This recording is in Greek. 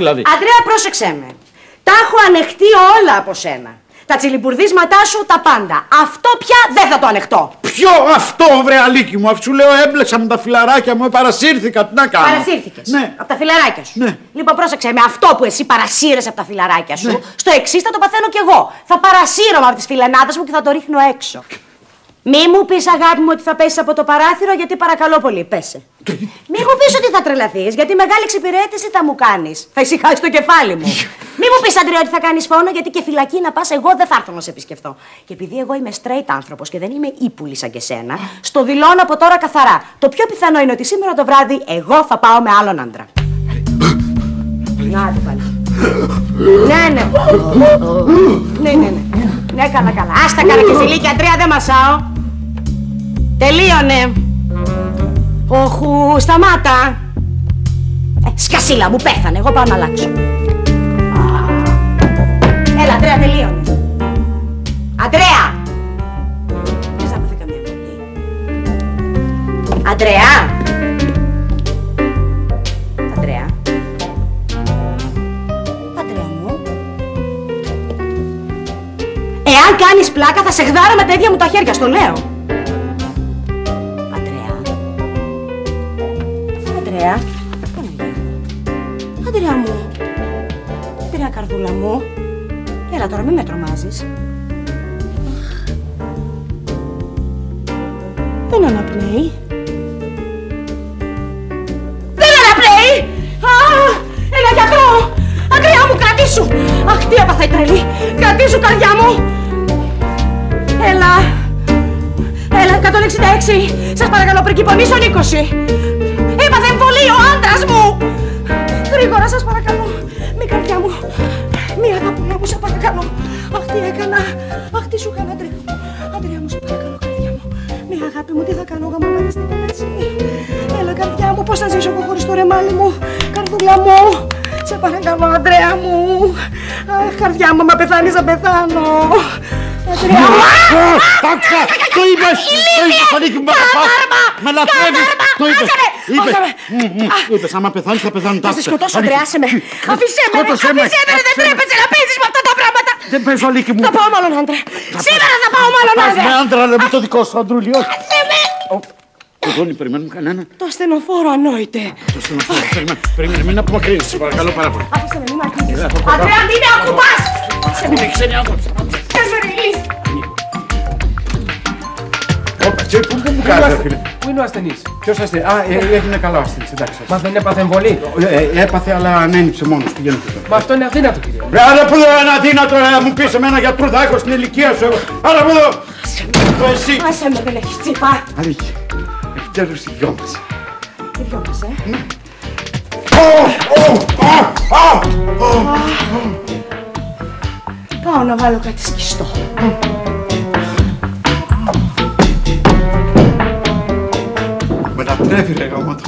Δηλαδή. Αντρέα, πρόσεξέ με. Τα έχω ανεχτεί όλα από σένα. Τα τσιλιμπουρδίσματά σου, τα πάντα. Αυτό πια δεν θα το ανεχτώ. Ποιο αυτό, βρε Αλίκη μου, αφού σου λέω έμπλεξα με τα φιλαράκια μου, παρασύρθηκα. Τι να κάνω. Παρασύρθηκες. Ναι. Από τα φιλαράκια σου. Ναι. Λοιπόν, πρόσεξε με. Αυτό που εσύ παρασύρεσαι από τα φιλαράκια σου, Ναι. στο εξής θα το παθαίνω κι εγώ. Θα παρασύρωμαι από τις φιλενάδες μου και θα το ρίχνω έξω. Μη μου πεις, αγάπη μου, ότι θα πέσεις από το παράθυρο, γιατί παρακαλώ πολύ, πέσε. Μη μου πεις ότι θα τρελαθείς, γιατί μεγάλη εξυπηρέτηση θα μου κάνεις. Θα ησυχάσεις το κεφάλι μου. Μη μου πεις, Αντρέα, ότι θα κάνεις φόνο, γιατί και φυλακή να πας, εγώ δεν θα έρθω να σε επισκεφτώ. Και επειδή εγώ είμαι straight άνθρωπος και δεν είμαι ύπουλη σαν και σένα, στο δηλώνω από τώρα καθαρά. Το πιο πιθανό είναι ότι σήμερα το βράδυ εγώ θα πάω με άλλον άντρα. Να το πάλι. Ναι. Ναι, καλά. Άστα καλά και ζηλίκια, Αντρέα, δεν μασάω. Τελείωνε. Όχου, σταμάτα. Σκασίλα μου, πέθανε. Εγώ πάω να αλλάξω. Έλα, Αντρέα, τελείωνε. Αντρέα! Δεν θα πάθει καμία πολύ. Αντρέα! Αντρέα! Αντρέα μου. Εάν κάνεις πλάκα θα σε γδάρω με τα ίδια μου τα χέρια, στο λέω. Αντρέα, Αντρέα μου, Αντρέα καρδούλα μου, έλα τώρα, μην με τρομάζεις. Δεν αναπνέει. Δεν αναπνέει! Ένα γιατρό! Αντρέα μου, κρατήσου! Αχ, τι έπαθα η τρελή! Κρατήσου, καρδιά μου! Έλα! 166! Σας παρακαλώ, πρικυπονήσον 20! Έπαθε εμβολίο ο άντρας μου! Γρήγορα, σας παρακαλώ! Μη, καρδιά μου! Μη, αγαπούλα μου, σε παρακαλώ! Αχ, τι έκανα! Αχ, τι σου έκανα, Αντρέα! Αντρέα μου, σε παρακαλώ, καρδιά μου! Μη, αγάπη μου, τι θα κάνω, γαμώνα στην πέση! Έλα, καρδιά μου, πώς θα ζήσω εγώ χωρίς το ρεμάλι μου! Καρδούλα μου! Σε παρακαλώ, Αντρέα μου! Αχ, καρδιά μου, μα πεθάνεις, θα πεθάνω! Αντρέα μου! Τάξα! Το είπες! Αλίκη μου, με λατρεύεις! Το είπες! Είπες, άμα πεθάνεις θα πεθάνω. Θα σε σκοτώσω, Αντρέα, άσε με! Αφήσέ με, δεν τρέπεσαι να παίζεις με αυτά τα πράγματα! Δεν παίζω, Αλίκη μου! Θα πάω με άλλον άντρα! Σήμερα θα πάω με άλλον Πας άντρα! με άντρα, αλλά με το δικό σου αντρούλι, όχι! Άσε με! Εδώ δεν περιμένουμε κανέναν. Το ασθενοφόρο ανόητε! Το ασθενοφόρο, περίμενε, μην απομακρύνεις, σε παρακαλώ πάρα πολύ. Άφησε με, μην μ' αγγίξεις! Αντρέα, μην με ακουμπάς! Άσε με! Είναι ξένοι άνθρωποι. Πες με, ρηλείς! Πού μου κάνετε, φίλε? Πού είναι ο ασθενής? Ποιος ασθενής? Α, έγινε καλά ο ασθενής, εντάξει. Μα δεν έπαθε εμβολή? Έπαθε, αλλά ανένυψε μόνος, πηγαίνετε τώρα. Μα αυτό είναι αδύνατο, κύριε. Ρε, άρα που δεν είναι αδύνατο, να μου πεις εμένα γιατρού, θα έχω στην ηλικία σου. Άρα που εδώ. Το εσύ. Άσε με, δεν έχεις τσίπα! Αλήθεια, επιτέλους οι δυο μας. Τι δυο μας, Πάω να βάλω κάτι σκιστό. Με λατρεύει, ρε γαμώτο.